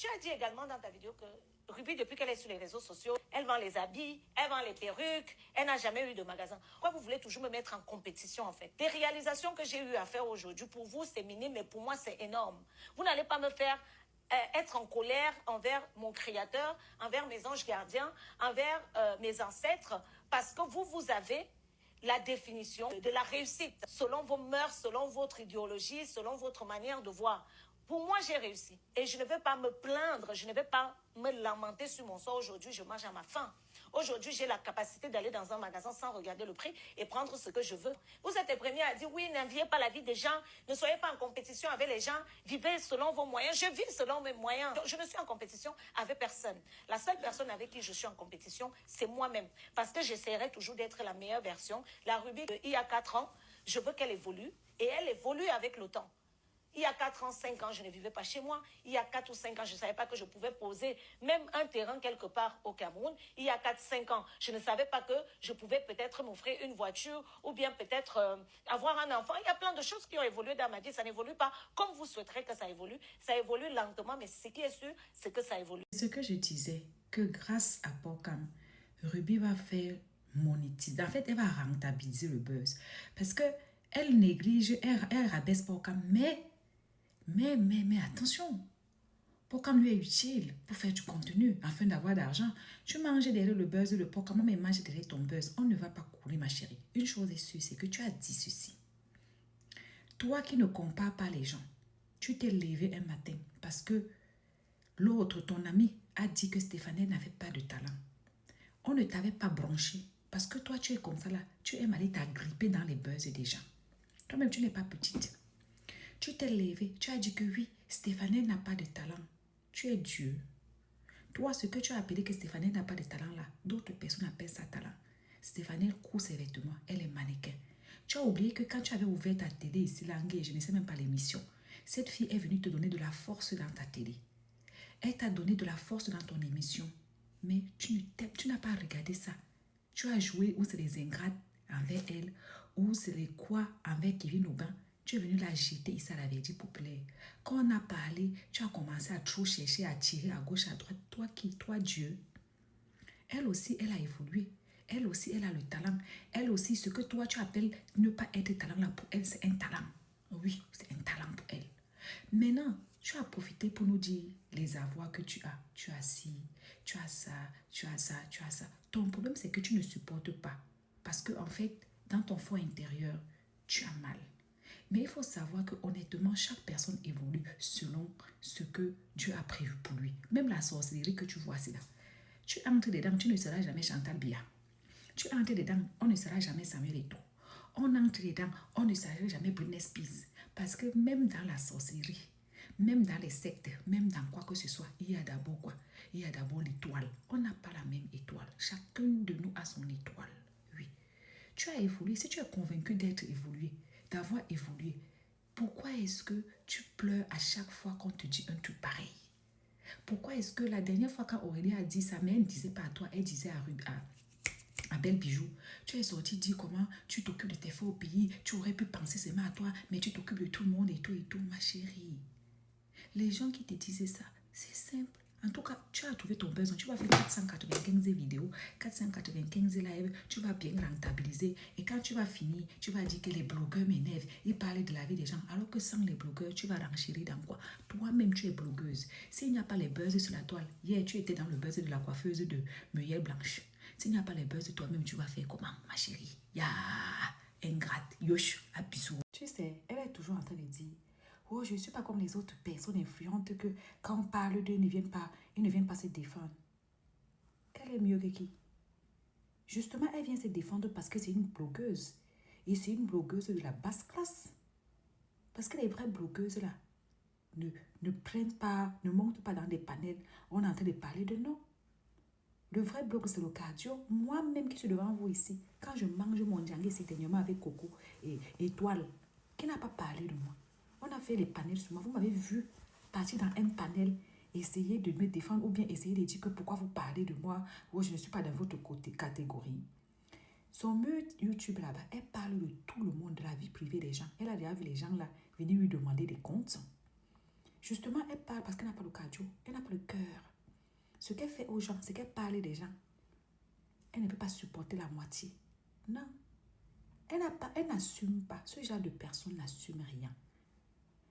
Tu as dit également dans ta vidéo que Ruby, depuis qu'elle est sur les réseaux sociaux, elle vend les habits, elle vend les perruques, elle n'a jamais eu de magasin. Pourquoi vous voulez toujours me mettre en compétition en fait? Les réalisations que j'ai eu à faire aujourd'hui, pour vous c'est minime, mais pour moi c'est énorme. Vous n'allez pas me faire être en colère envers mon créateur, envers mes anges gardiens, envers mes ancêtres, parce que vous avez la définition de la réussite, selon vos mœurs, selon votre idéologie, selon votre manière de voir. Pour moi, j'ai réussi. Et je ne vais pas me plaindre, je ne vais pas me lamenter sur mon sort. Aujourd'hui, je mange à ma faim. Aujourd'hui, j'ai la capacité d'aller dans un magasin sans regarder le prix et prendre ce que je veux. Vous êtes les premiers à dire, oui, n'enviez pas la vie des gens, ne soyez pas en compétition avec les gens, vivez selon vos moyens. Je vis selon mes moyens. Donc, je ne suis en compétition avec personne. La seule personne avec qui je suis en compétition, c'est moi-même. Parce que j'essaierai toujours d'être la meilleure version. La Ruby, il y a 4 ans, je veux qu'elle évolue. Et elle évolue avec le temps. Il y a 4 ans, 5 ans, je ne vivais pas chez moi. Il y a 4 ou 5 ans, je ne savais pas que je pouvais poser même un terrain quelque part au Cameroun. Il y a 4, 5 ans, je ne savais pas que je pouvais peut-être m'offrir une voiture ou bien peut-être avoir un enfant. Il y a plein de choses qui ont évolué dans ma vie. Ça n'évolue pas comme vous souhaiterez que ça évolue. Ça évolue lentement, mais ce qui est sûr, c'est que ça évolue. Ce que je disais, que grâce à Pawcam, Ruby va faire monétiser. En fait, elle va rentabiliser le buzz. Parce que elle néglige, elle rabaisse Pawcam, mais attention, Pawcam lui est utile pour faire du contenu afin d'avoir d'argent. Tu manges derrière le buzz de Pawcam, mais mange derrière ton buzz. On ne va pas couler, ma chérie. Une chose est sûre, c'est que tu as dit ceci. Toi qui ne compares pas les gens, tu t'es levé un matin parce que l'autre, ton ami, a dit que Stéphanie n'avait pas de talent. On ne t'avait pas branché parce que toi, tu es comme ça là. Tu aimes aller t'agripper dans les buzz des gens. Toi-même, tu n'es pas petite. Tu t'es levé, tu as dit que oui, Stéphanie n'a pas de talent. Tu es Dieu. Toi, ce que tu as appelé que Stéphanie n'a pas de talent là, d'autres personnes appellent ça talent. Stéphanie, elle coud ses vêtements, elle est mannequin. Tu as oublié que quand tu avais ouvert ta télé ici, Langué, je ne sais même pas l'émission, cette fille est venue te donner de la force dans ta télé. Elle t'a donné de la force dans ton émission. Mais tu n'as pas regardé ça. Tu as joué où c'est les ingrates envers elle, ou c'est les quoi envers Kevin Aubin. Tu es venu la jeter ici à la Verdie populaire. Quand on a parlé, tu as commencé à trop chercher, à tirer à gauche, à droite. Toi qui? Toi Dieu. Elle aussi, elle a évolué. Elle aussi, elle a le talent. Elle aussi, ce que toi tu appelles ne pas être talent là pour elle, c'est un talent. Oui, c'est un talent pour elle. Maintenant, tu as profité pour nous dire les avoirs que tu as. Tu as ci, tu as ça, tu as ça, tu as ça. Ton problème, c'est que tu ne supportes pas. Parce que en fait, dans ton fond intérieur, tu as mal. Mais il faut savoir que honnêtement, chaque personne évolue selon ce que Dieu a prévu pour lui. Même la sorcellerie que tu vois, c'est là. Tu entres dedans, tu ne seras jamais Chantal Bia. Tu entres dedans, on ne sera jamais Samuel Eto'o. On entre dedans, on ne sera jamais Britney Spears. Parce que même dans la sorcellerie, même dans les sectes, même dans quoi que ce soit, il y a d'abord quoi? Il y a d'abord l'étoile. On n'a pas la même étoile. Chacun de nous a son étoile. Oui. Tu as évolué. Si tu es convaincu d'être évolué, d'avoir évolué, pourquoi est-ce que tu pleures à chaque fois qu'on te dit un truc pareil? Pourquoi est-ce que la dernière fois quand Aurélie a dit ça, mais elle ne disait pas à toi, elle disait à Belle Bijou, tu es sorti dire comment tu t'occupes de tes frères au pays, tu aurais pu penser seulement à toi, mais tu t'occupes de tout le monde et tout, ma chérie. Les gens qui te disaient ça, c'est simple. En tout cas, tu as trouvé ton besoin, tu vas faire 495 vidéos, 495 lives, tu vas bien rentabiliser. Et quand tu vas finir, tu vas dire que les blogueurs m'énervent, ils parlent de la vie des gens, alors que sans les blogueurs, tu vas renchérir dans quoi? Toi-même, tu es blogueuse. S'il n'y a pas les buzz sur la toile, hier, tu étais dans le buzz de la coiffeuse de Muriel Blanche. S'il n'y a pas les buzz, toi-même, tu vas faire comment, ma chérie? Ya, ingrate, yosh, abusou. Tu sais, elle est toujours en train de dire, oh, je ne suis pas comme les autres personnes influentes que quand on parle d'eux, ils ne viennent pas se défendre. Elle est mieux que qui? Justement, elle vient se défendre parce que c'est une blogueuse. Et c'est une blogueuse de la basse classe. Parce que les vraies blogueuses, là, ne prennent pas, ne montent pas dans des panels. On est en train de parler de non. Le vrai blog, c'est le cardio. Moi-même qui suis devant vous ici, quand je mange mon djangé certainement avec Coco et Étoile, qui n'a pas parlé de moi? On a fait les panels sur moi. Vous m'avez vu partir dans un panel, essayer de me défendre ou bien essayer de dire que pourquoi vous parlez de moi ou je ne suis pas dans votre catégorie. Son mute YouTube là-bas, elle parle de tout le monde, de la vie privée des gens. Elle a déjà vu les gens là venir lui demander des comptes. Justement, elle parle parce qu'elle n'a pas le cardio, elle n'a pas le cœur. Ce qu'elle fait aux gens, c'est qu'elle parle des gens. Elle ne peut pas supporter la moitié. Non. Elle n'assume pas. Ce genre de personne n'assume rien.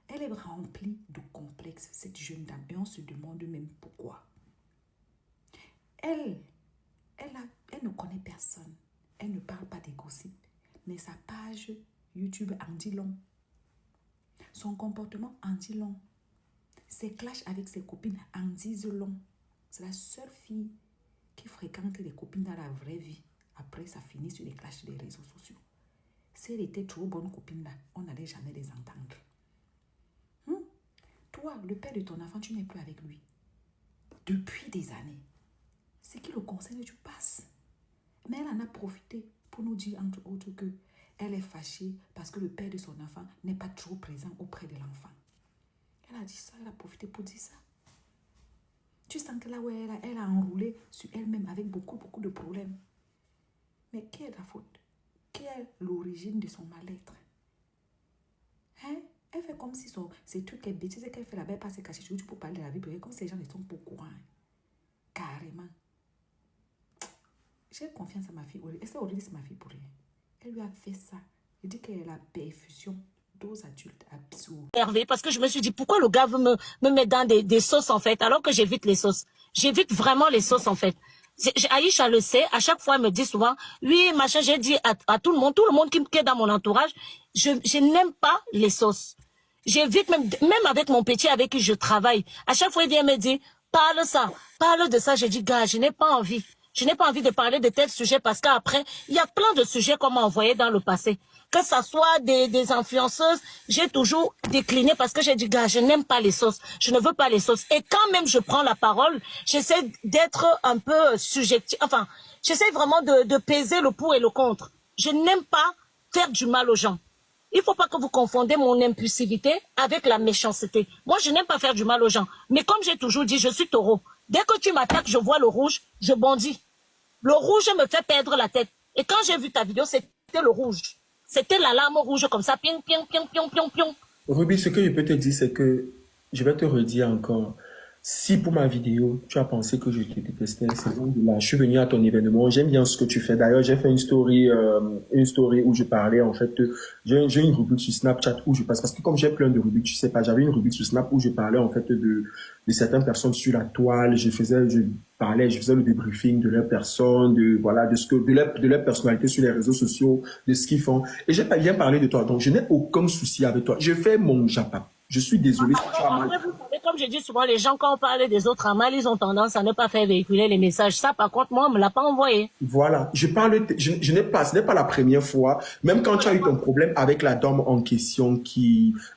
Elle est remplie de complexes, cette jeune dame. Et on se demande même pourquoi. Elle ne connaît personne. Elle ne parle pas des gossips. Mais sa page YouTube en dit long. Son comportement en dit long. Ses clashs avec ses copines en disent long. C'est la seule fille qui fréquente les copines dans la vraie vie. Après, ça finit sur les clashs des réseaux sociaux. Si elle était trop bonne copine là, on n'allait jamais les entendre. Toi, le père de ton enfant, tu n'es plus avec lui. Depuis des années. Ce qui le concerne, tu passes. Mais elle en a profité pour nous dire, entre autres, que elle est fâchée parce que le père de son enfant n'est pas trop présent auprès de l'enfant. Elle a dit ça, elle a profité pour dire ça. Tu sens que là où elle a enroulé sur elle-même avec beaucoup de problèmes. Mais qui est la faute? Qui est l'origine de son mal-être? Hein? Elle fait comme si ces trucs qu'elle bêtise qu'elle fait là-bas, pas se cacher sur YouTube pour parler de la vie privée, comme si les gens ne sont pas au courant. Carrément. J'ai confiance à ma fille Aurélie. Est-ce que Aurélie, c'est ma fille pour rien? Elle lui a fait ça. Elle dit qu'elle a la perfusion d'os adultes absurdes. Hervé, parce que je me suis dit, pourquoi le gars veut me mettre dans des sauces, en fait, alors que j'évite les sauces. J'évite vraiment les sauces, en fait. Aïcha le sait, à chaque fois, elle me dit souvent, oui, machin, j'ai dit à tout le monde qui est dans mon entourage, je n'aime pas les sauces. J'évite même avec mon petit avec qui je travaille. À chaque fois, il vient me dire, parle de ça. J'ai dit, gars, je n'ai pas envie. Je n'ai pas envie de parler de tel sujet parce qu'après, il y a plein de sujets qu'on m'a envoyés dans le passé. Que ça soit des influenceuses, j'ai toujours décliné parce que j'ai dit, gars, je n'aime pas les sauces. Je ne veux pas les sauces. Et quand même je prends la parole, j'essaie d'être un peu subjectif. Enfin, j'essaie vraiment de peser le pour et le contre. Je n'aime pas faire du mal aux gens. Il ne faut pas que vous confondez mon impulsivité avec la méchanceté. Moi, je n'aime pas faire du mal aux gens. Mais comme j'ai toujours dit, je suis taureau. Dès que tu m'attaques, je vois le rouge, je bondis. Le rouge me fait perdre la tête. Et quand j'ai vu ta vidéo, c'était le rouge. C'était la lame rouge comme ça. Pion, pion, pion, pion, pion, pion. Ruby, ce que je peux te dire, c'est que je vais te redire encore. Si pour ma vidéo, tu as pensé que je te détestais, c'est bon de là. Je suis venu à ton événement. J'aime bien ce que tu fais. D'ailleurs, j'ai fait une story où je parlais, en fait, j'ai une rubrique sur Snapchat où je passe, parce que comme j'ai plein de rubriques, tu sais pas, j'avais une rubrique sur Snap où je parlais, en fait, de certaines personnes sur la toile. Je faisais le débriefing de leur personne, de leur personnalité sur les réseaux sociaux, de ce qu'ils font. Et j'ai pas bien parlé de toi. Donc, je n'ai aucun souci avec toi. Je fais mon japa. Je suis désolé si tu as mal. Après, vous savez, comme je dis souvent, les gens, quand on parle des autres à mal, ils ont tendance à ne pas faire véhiculer les messages. Ça, par contre, moi, on me l'a pas envoyé. Voilà. Je n'ai pas, ce n'est pas la première fois. Même quand tu as eu ton problème avec la dame en question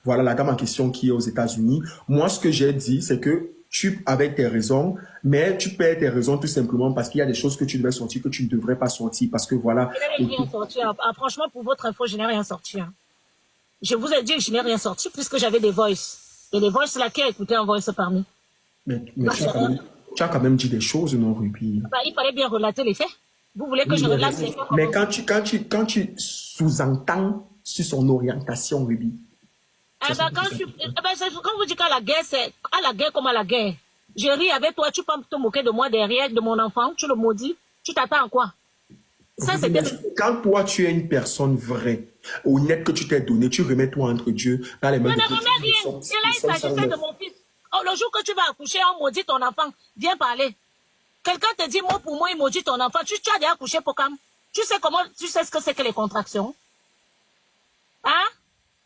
la dame en question qui est aux États-Unis. Moi, ce que j'ai dit, c'est que tu avais tes raisons, mais tu perds tes raisons tout simplement parce qu'il y a des choses que tu devais sortir que tu ne devrais pas sortir parce que voilà. Je n'ai rien sorti. Franchement, pour votre info, je n'ai rien sorti. Je vous ai dit que je n'ai rien sorti puisque j'avais des voices. Et les voices, là, qui a écouté un voice parmi? Mais tu as quand même dit des choses, non, Ruby? Il fallait bien relater les faits. Vous voulez que je relate les faits? Mais quand tu sous-entends sur son orientation, Ruby. Quand vous dites qu'à la guerre, c'est à la guerre comme à la guerre. Je ris avec toi, tu peux te moquer de moi derrière, de mon enfant, tu le maudis, tu t'attends à quoi? Ça, c'était... Quand toi, tu es une personne vraie, honnête que tu t'es donné, tu remets toi entre Dieu dans les mains de Dieu. Je ne remets rien. Et là, il s'agissait de mon fils. Oh, le jour que tu vas accoucher, on maudit ton enfant. Viens parler. Quelqu'un te dit mot pour mot, il maudit ton enfant. Tu as déjà accouché pour quand? Tu sais ce que c'est que les contractions? Hein?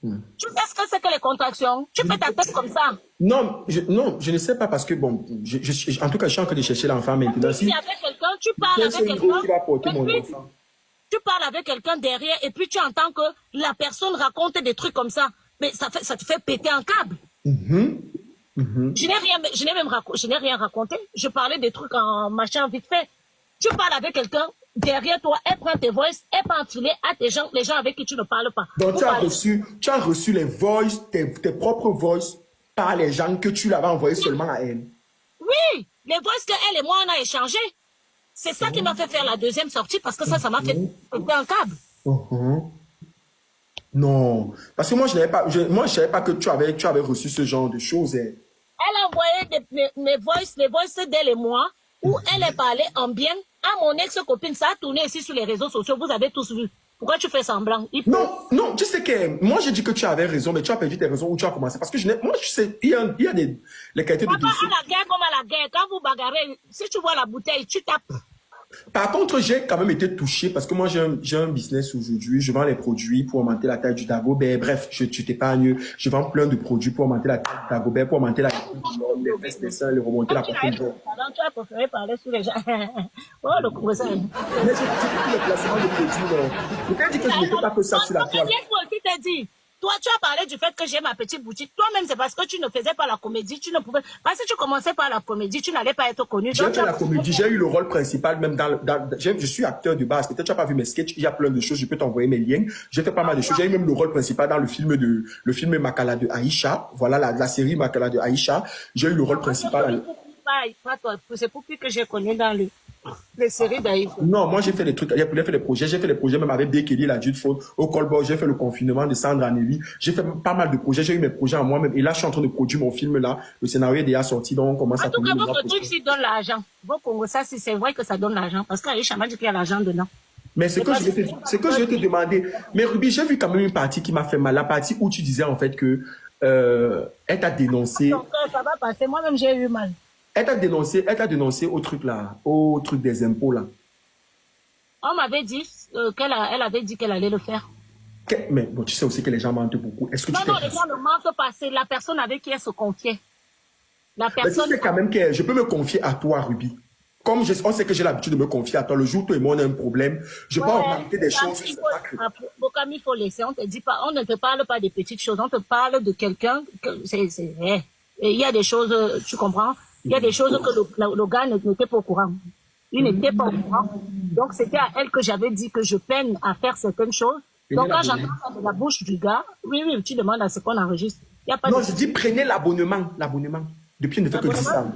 Tu sais ce que c'est que les contractions? Tu fais ta tête comme ça. Non, je ne sais pas parce que bon, en tout cas, je suis en train de chercher l'enfant maintenant. Si avec quelqu'un, tu parles avec quelqu'un. Tu parles avec quelqu'un derrière et puis tu entends que la personne raconte des trucs comme ça. Mais ça te fait péter un câble. Je n'ai rien raconté. Je parlais des trucs en machin vite fait. Tu parles avec quelqu'un derrière toi, elle prend tes voices, elle peut enfiler à les gens avec qui tu ne parles pas. Donc tu as reçu les voices, tes propres voices par les gens que tu l'avais envoyé seulement à elle. Oui, les voices qu'elle et moi on a échangées. C'est ça qui m'a fait faire la deuxième sortie parce que ça m'a fait péter un câble. Non, parce que moi, je n'avais pas, moi, je savais pas que tu avais reçu ce genre de choses. Hein. Elle a envoyé mes voices, les voices d'elle et moi, où elle est parlé en bien à mon ex-copine. Ça a tourné ici sur les réseaux sociaux. Vous avez tous vu. Pourquoi tu fais semblant? Non, non, tu sais que moi, j'ai dit que tu avais raison, mais tu as perdu tes raisons où tu as commencé. Parce que moi, tu sais, il y a les qualités de dossier. À la guerre comme à la guerre. Quand vous bagarrez, si tu vois la bouteille, tu tapes. Par contre, j'ai quand même été touché parce que moi, j'ai un business aujourd'hui. Je vends les produits pour augmenter la taille du Dagobert. Bref, je t'épargne. Je vends plein de produits pour augmenter la taille du Dagobert, pour augmenter la taille des fesses, des seins, les remonter la poitrine. Tu as préféré parler sur les gens. Oh, le cousin. Mais j'ai tout le placement de produits. Je t'ai dit que je ne fais pas que ça sur la toile. Qui t'a dit? Toi, tu as parlé du fait que j'ai ma petite boutique. Toi-même, c'est parce que tu ne faisais pas la comédie. Tu ne pouvais... Parce que tu commençais par la comédie, tu n'allais pas être connu. J'ai fait la comédie, j'ai eu le rôle principal, même je suis acteur de base. Peut-être tu n'as pas vu mes sketchs, il y a plein de choses, je peux t'envoyer mes liens. J'ai fait pas mal de choses. J'ai eu même le rôle principal dans le film Makala de Aïcha. Voilà, la série Makala de Aïcha. J'ai eu le rôle principal. C'est pour plus que j'ai connu dans les séries d'Aïcha. Non, moi j'ai fait des trucs, j'ai fait des projets, même avec Bekeli, la Jude Faune, au Colbord, j'ai fait le confinement de Sandra Nelly, j'ai fait pas mal de projets, j'ai eu mes projets en moi-même, et là je suis en train de produire mon film là, le scénario est déjà sorti, donc on commence à... En tout cas, votre truc, s'il donne l'argent, vos Congos, ça, c'est vrai que ça donne l'argent, parce qu'Aïcha m'a dit qu'il y a l'argent dedans. Mais c'est que je vais te demander, mais Ruby, j'ai vu quand même une partie qui m'a fait mal, la partie où tu disais en fait que elle t'a dénoncé. Donc, ça va passer, moi-même j'ai eu mal. Elle t'a dénoncé au truc là, au truc des impôts là. On m'avait dit elle avait dit qu'elle allait le faire. Mais bon, tu sais aussi que les gens mentent beaucoup. Est-ce que non, les gens ne mentent pas, c'est la personne avec qui elle se confiait. La personne... Mais tu sais quand même que je peux me confier à toi, Ruby. Comme on sait que j'ai l'habitude de me confier à toi, le jour où toi et moi on a un problème, je peux augmenter des choses. Comme il faut laisser, on ne te parle pas des petites choses, on te parle de quelqu'un, il y a des choses, tu comprends? Il y a des choses que le gars n'était pas au courant. Il n'était pas au courant. Donc, c'était à elle que j'avais dit que je peine à faire certaines choses. Donc, quand j'entends ça de la bouche du gars, oui, tu demandes à ce qu'on enregistre. Y a pas non, je dis prenez l'abonnement. Depuis, il ne fait que 10 ans.